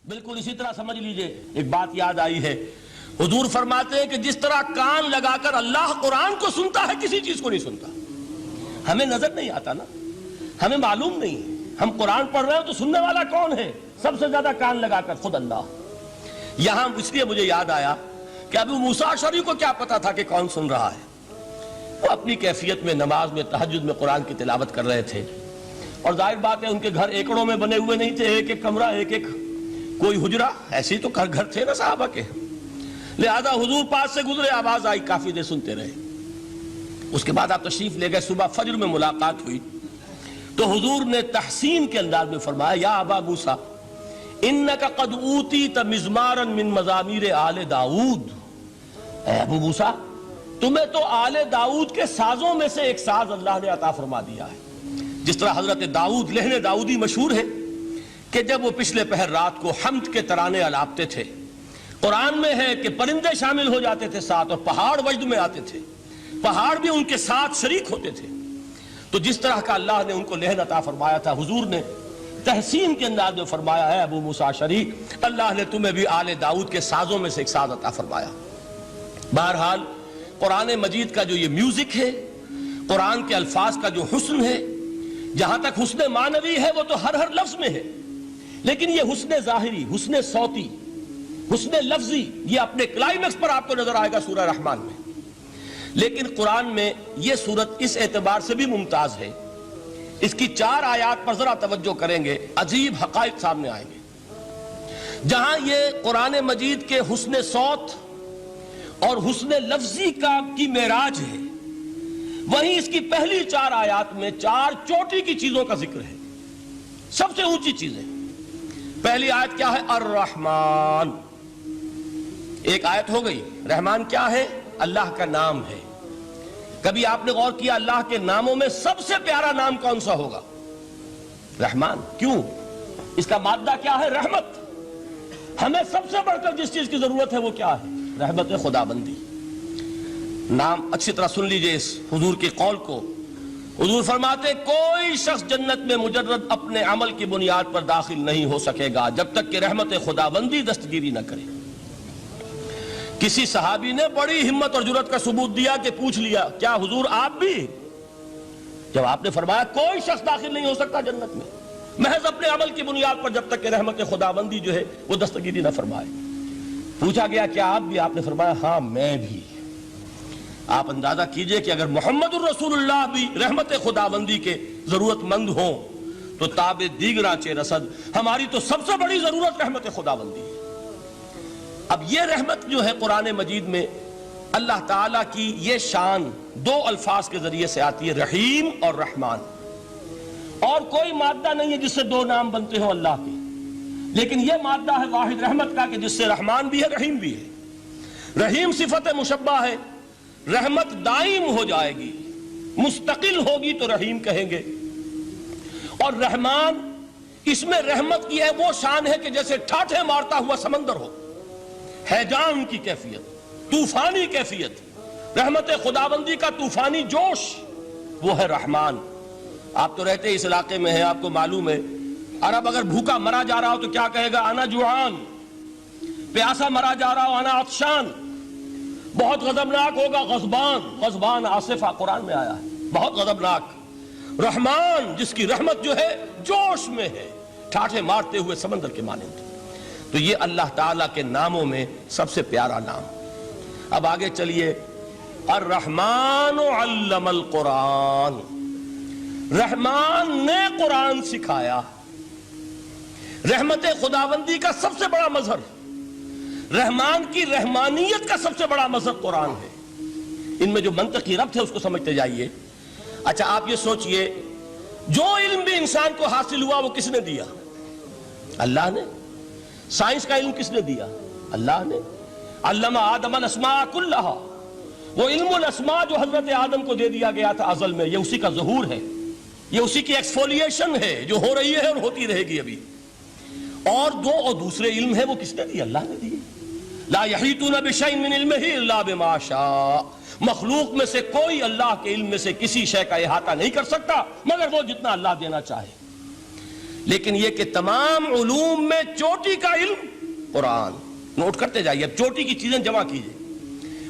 بالکل اسی طرح سمجھ لیجئے ایک بات یاد آئی ہے، حضور فرماتے ہیں کہ جس طرح کان لگا کر اللہ قرآن کو سنتا ہے کسی چیز کو نہیں سنتا۔ ہمیں نظر نہیں آتا نا، ہمیں معلوم نہیں ہے، ہم قرآن پڑھ رہے ہیں تو سننے والا کون ہے؟ سب سے زیادہ کان لگا کر خود اللہ۔ یہاں اس لیے مجھے یاد آیا کہ ابو موسیٰ اشعری کو کیا پتا تھا کہ کون سن رہا ہے؟ وہ اپنی کیفیت میں نماز میں تہجد میں قرآن کی تلاوت کر رہے تھے، اور ظاہر بات ہے ان کے گھر ایکڑوں میں بنے ہوئے نہیں تھے، ایک ایک کمرہ، ایک ایک کوئی حجرہ، ایسے ہی تو گھر تھے نا صحابہ کے، لہذا حضور پاس سے گزرے، آواز آئی، کافی دیر سنتے رہے۔ اس کے بعد آپ تشریف لے گئے، صبح فجر میں ملاقات ہوئی تو حضور نے تحسین کے انداز میں فرمایا، یا ابا موسیٰ انک قد اوتیت مزمارا من مزامیر آل داؤد، اے ابو موسیٰ تمہیں تو آل داؤد کے سازوں میں سے ایک ساز اللہ نے عطا فرما دیا ہے۔ جس طرح حضرت داؤد لہن داؤدی مشہور ہے کہ جب وہ پچھلے پہر رات کو حمد کے ترانے الاپتے تھے، قرآن میں ہے کہ پرندے شامل ہو جاتے تھے ساتھ، اور پہاڑ وجد میں آتے تھے، پہاڑ بھی ان کے ساتھ شریک ہوتے تھے۔ تو جس طرح کا اللہ نے ان کو لہن عطا فرمایا تھا، حضور نے تحسین کے انداز میں فرمایا ہے ابو موسیٰ اشعری، اللہ نے تمہیں بھی آل داؤد کے سازوں میں سے ایک ساز عطا فرمایا۔ بہرحال قرآن مجید کا جو یہ میوزک ہے، قرآن کے الفاظ کا جو حسن ہے، جہاں تک حسن معنوی ہے وہ تو ہر لفظ میں ہے، لیکن یہ حسن ظاہری، حسن صوتی، حسن لفظی، یہ اپنے کلائمیکس پر آپ کو نظر آئے گا سورہ رحمان میں۔ لیکن قرآن میں یہ سورت اس اعتبار سے بھی ممتاز ہے، اس کی 4 آیات پر ذرا توجہ کریں گے، عجیب حقائق سامنے آئیں گے۔ جہاں یہ قرآن مجید کے حسن صوت اور حسن لفظی کی معراج ہے، وہیں اس کی پہلی 4 آیات میں 4 چوٹی کی چیزوں کا ذکر ہے، سب سے اونچی چیزیں۔ پہلی آیت کیا ہے؟ الرحمن، ایک آیت ہو گئی۔ رحمان کیا ہے؟ اللہ کا نام ہے۔ کبھی آپ نے غور کیا اللہ کے ناموں میں سب سے پیارا نام کون سا ہوگا؟ رحمان۔ کیوں؟ اس کا مادہ کیا ہے؟ رحمت۔ ہمیں سب سے بڑھ کر جس چیز کی ضرورت ہے وہ کیا ہے؟ رحمت خدا بندی۔ نام اچھی طرح سن لیجئے اس حضور کے قول کو۔ حضور فرماتے کوئی شخص جنت میں مجرد اپنے عمل کی بنیاد پر داخل نہیں ہو سکے گا جب تک کہ رحمت خدا بندی دستگیری نہ کرے۔ کسی صحابی نے بڑی ہمت اور جرأت کا ثبوت دیا کہ پوچھ لیا، کیا حضور آپ بھی؟ جب آپ نے فرمایا کوئی شخص داخل نہیں ہو سکتا جنت میں محض اپنے عمل کی بنیاد پر جب تک کہ رحمت خدا بندی جو ہے وہ دستگیری نہ فرمائے۔ پوچھا گیا کیا آپ بھی؟ آپ نے فرمایا ہاں میں بھی۔ آپ اندازہ کیجئے کہ اگر محمد الرسول اللہ بھی رحمت خدا بندی کے ضرورت مند ہوں تو تاب دیگراں چہ رسد، ہماری تو سب سے بڑی ضرورت رحمت خدا بندی ہے۔ اب یہ رحمت جو ہے قرآن مجید میں اللہ تعالیٰ کی یہ شان 2 الفاظ کے ذریعے سے آتی ہے، رحیم اور رحمان۔ اور کوئی مادہ نہیں ہے جس سے 2 نام بنتے ہوں اللہ کے، لیکن یہ مادہ ہے واحد رحمت کا کہ جس سے رحمان بھی ہے رحیم بھی ہے۔ رحیم صفت مشبہ ہے، رحمت دائم ہو جائے گی، مستقل ہوگی تو رحیم کہیں گے۔ اور رحمان، اس میں رحمت کی ہے وہ شان ہے کہ جیسے ٹھاٹھے مارتا ہوا سمندر ہو، ہیجان کی کیفیت، طوفانی کیفیت، رحمت خداوندی کا طوفانی جوش، وہ ہے رحمان۔ آپ تو رہتے اس علاقے میں ہیں، آپ کو معلوم ہے عرب اگر بھوکا مرا جا رہا ہو تو کیا کہے گا؟ انا جوعان۔ پیاسا مرا جا رہا ہو انا عطشان۔ بہت غضبناک ہوگا غضبان، غضبان آصفہ قرآن میں آیا ہے، بہت غضبناک۔ رحمان جس کی رحمت جو ہے جوش میں ہے، ٹھاٹھے مارتے ہوئے سمندر کے مانند۔ تو یہ اللہ تعالیٰ کے ناموں میں سب سے پیارا نام۔ اب آگے چلیے، الرحمن علم القرآن، رحمان نے قرآن سکھایا۔ رحمت خداوندی کا سب سے بڑا مظہر، رحمان کی رحمانیت کا سب سے بڑا مظہر قرآن ہے۔ ان میں جو منطقی ربط ہے اس کو سمجھتے جائیے۔ اچھا آپ یہ سوچئے، جو علم بھی انسان کو حاصل ہوا وہ کس نے دیا؟ اللہ نے۔ سائنس کا علم کس نے دیا؟ اللہ نے۔ علم آدم الاسماء کلہا، وہ علم الاسماء جو حضرت آدم کو دے دیا گیا تھا ازل میں، یہ اسی کا ظہور ہے، یہ اسی کی ایکسفولیشن ہے جو ہو رہی ہے اور ہوتی رہے گی ابھی۔ اور دوسرے علم ہے وہ کس نے دی؟ اللہ نے دی۔ لا یحیطون بشیء من علمہ الا بما شاء، مخلوق میں سے کوئی اللہ کے علم میں سے کسی شے کا احاطہ نہیں کر سکتا مگر وہ جتنا اللہ دینا چاہے۔ لیکن یہ کہ تمام علوم میں چوٹی کا علم قرآن. نوٹ کرتے جائیے، اب چوٹی کی چیزیں جمع کیجئے.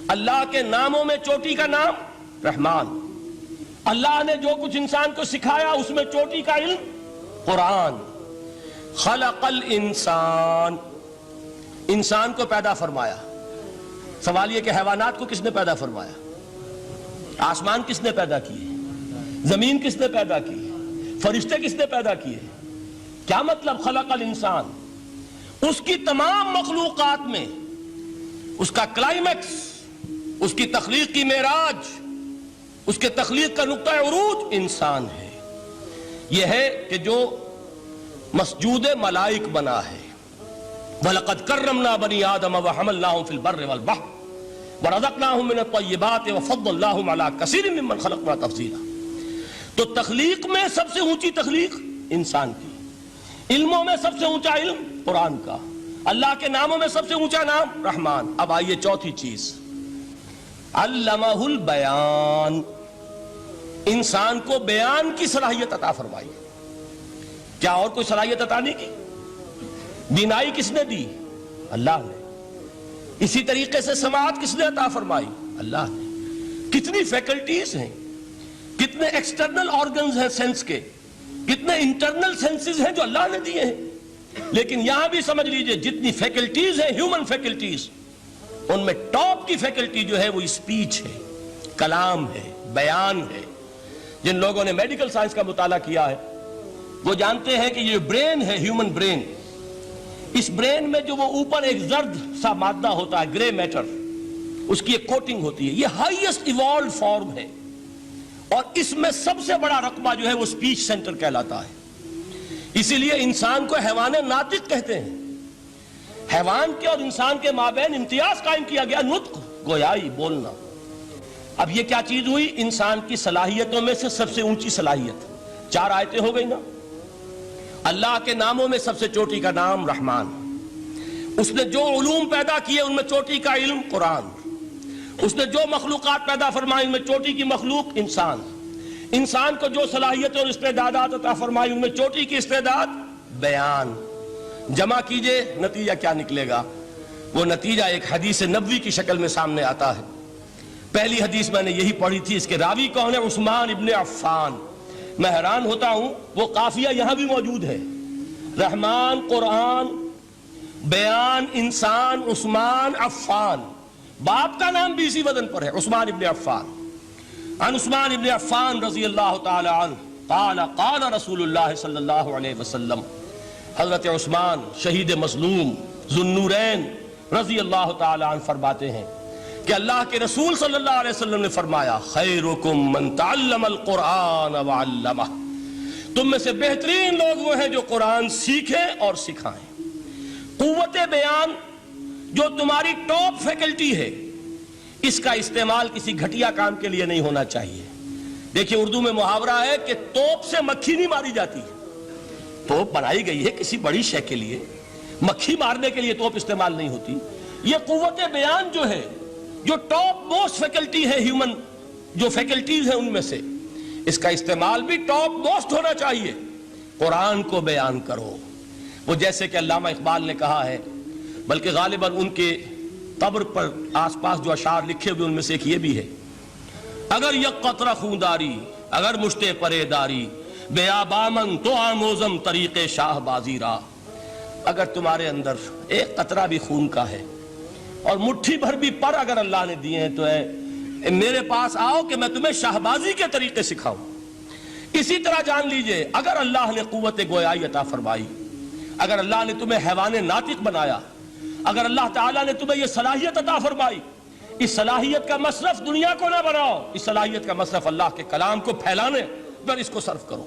اللہ کے ناموں میں چوٹی کا نام رحمان. اللہ نے جو کچھ انسان کو سکھایا اس میں چوٹی کا علم قرآن. خلق الانسان، انسان کو پیدا فرمایا. سوال یہ کہ حیوانات کو کس نے پیدا فرمایا؟ آسمان کس نے پیدا کیے؟ زمین کس نے پیدا کی؟ فرشتے کس نے پیدا کیے؟ کیا مطلب خلق الانسان؟ اس کی تمام مخلوقات میں اس کا کلائمیکس، اس کی تخلیق کی معراج، اس کے تخلیق کا نقطہ عروج انسان ہے. یہ ہے کہ جو مسجود ملائک بنا ہے. وَلَقَدْ كَرَّمْنَا بَنِي آدَمَ وَحَمَلْنَاهُمْ فِي الْبَرِّ وَالْبَحْرِ وَرَزَقْنَاهُمْ مِنَ الطَّيِّبَاتِ وَفَضَّلْنَاهُمْ عَلَى كَثِيرٍ مِّمَّنْ خَلَقْنَا تَفْضِيلًا. تو تخلیق میں سب سے اونچی تخلیق انسان کی، علموں میں سب سے اونچا علم قرآن کا، اللہ کے ناموں میں سب سے اونچا نام رحمان. اب آئیے چوتھی چیز، علمہ البیان، انسان کو بیان کی صلاحیت عطا فرمائی. کیا اور کوئی صلاحیت عطا نہیں کی؟ بینائی کس نے دی؟ اللہ نے. اسی طریقے سے سماعت کس نے عطا فرمائی؟ اللہ نے. کتنی فیکلٹیز ہیں، کتنے ایکسٹرنل آرگنز ہیں سینس کے، کتنے انٹرنل سینسز ہیں جو اللہ نے دیے ہیں. لیکن یہاں بھی سمجھ لیجئے جتنی فیکلٹیز ہیں ہیومن فیکلٹیز، ان میں ٹاپ کی فیکلٹی جو ہے وہ اسپیچ ہے، کلام ہے، بیان ہے. جن لوگوں نے میڈیکل سائنس کا مطالعہ کیا ہے وہ جانتے ہیں کہ یہ برین ہے، ہیومن برین، اس برین میں جو وہ اوپر ایک زرد سا مادہ ہوتا ہے، گرے میٹر، اس کی ایک کوٹنگ ہوتی ہے. یہ ہائیسٹ ایوالوڈ فارم ہے اور اس میں سب سے بڑا رقبہ جو ہے وہ اسپیچ سینٹر کہلاتا ہے. اسی لیے انسان کو حیوان ناطق کہتے ہیں. حیوان کے اور انسان کے مابین امتیاز قائم کیا گیا، نطق، گویائی، بولنا. اب یہ کیا چیز ہوئی؟ انسان کی صلاحیتوں میں سے سب سے اونچی صلاحیت. 4 آیتیں ہو گئی نا. اللہ کے ناموں میں سب سے چوٹی کا نام رحمان. اس نے جو علوم پیدا کیے ان میں چوٹی کا علم قرآن. اس نے جو مخلوقات پیدا فرمائی ان میں چوٹی کی مخلوق انسان. انسان کو جو صلاحیت اور استعدادات عطا فرمائی ان میں چوٹی کی استعداد بیان. جمع کیجئے، نتیجہ کیا نکلے گا؟ وہ نتیجہ ایک حدیث نبوی کی شکل میں سامنے آتا ہے. پہلی حدیث میں نے یہی پڑھی تھی، اس کے راوی کون ہے؟ عثمان ابن عفان. میں حیران ہوتا ہوں وہ قافیہ یہاں بھی موجود ہے، رحمان، قرآن، بیان، انسان، عثمان، عفان. باپ کا نام بھی اسی وزن پر ہے، عثمان ابن عفان. عن عثمان ابن عفان رضی اللہ تعالی عنہ قال قال رسول اللہ صلی اللہ علیہ وسلم. حضرت عثمان شہید مظلوم ذو النورین رضی اللہ تعالی عنہ فرماتے ہیں کہ اللہ کے رسول صلی اللہ علیہ وسلم نے فرمایا، خیرکم من تعلم القرآن وعلمہ. تم میں سے بہترین لوگ وہ ہیں جو قرآن سیکھیں اور سکھائیں. قوت بیان جو تمہاری ٹاپ فیکلٹی ہے، اس کا استعمال کسی گھٹیا کام کے لیے نہیں ہونا چاہیے. دیکھیں اردو میں محاورہ ہے کہ توپ سے مکھی نہیں ماری جاتی. توپ بنائی گئی ہے کسی بڑی شے کے لیے، مکھی مارنے کے لیے توپ استعمال نہیں ہوتی. یہ قوت بیان جو ہے، جو ٹاپ موسٹ فیکلٹی ہے ہیومن، جو فیکلٹیز ہیں ان میں سے، اس کا استعمال بھی ٹاپ موسٹ ہونا چاہیے. قرآن کو بیان کرو. وہ جیسے کہ علامہ اقبال نے کہا ہے، بلکہ غالباً ان کے قبر پر آس پاس جو اشعار لکھے ہوئے ان میں سے ایک یہ بھی ہے، اگر یک قطرہ خونداری، اگر مشتے پرے داری، بیابامن تو آموزم طریق شاہ بازی را. اگر تمہارے اندر ایک قطرہ بھی خون کا ہے اور مٹھی بھر بھی پر اگر اللہ نے دیے ہیں تو ہے میرے پاس آؤ کہ میں تمہیں شاہبازی کے طریقے سکھاؤں. اسی طرح جان لیجئے اگر اللہ نے قوت گویائی عطا فرمائی، اگر اللہ نے تمہیں حیوان ناطق بنایا، اگر اللہ تعالیٰ نے تمہیں یہ صلاحیت عطا فرمائی، اس صلاحیت کا مصرف دنیا کو نہ بناؤ، اس صلاحیت کا مصرف اللہ کے کلام کو پھیلانے پر اس کو صرف کرو.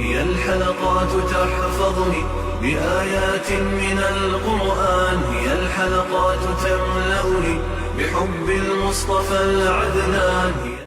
هي الحلقات تحفظني بآيات من القرآن، هي الحلقات تملأني بحب المصطفى العدنان.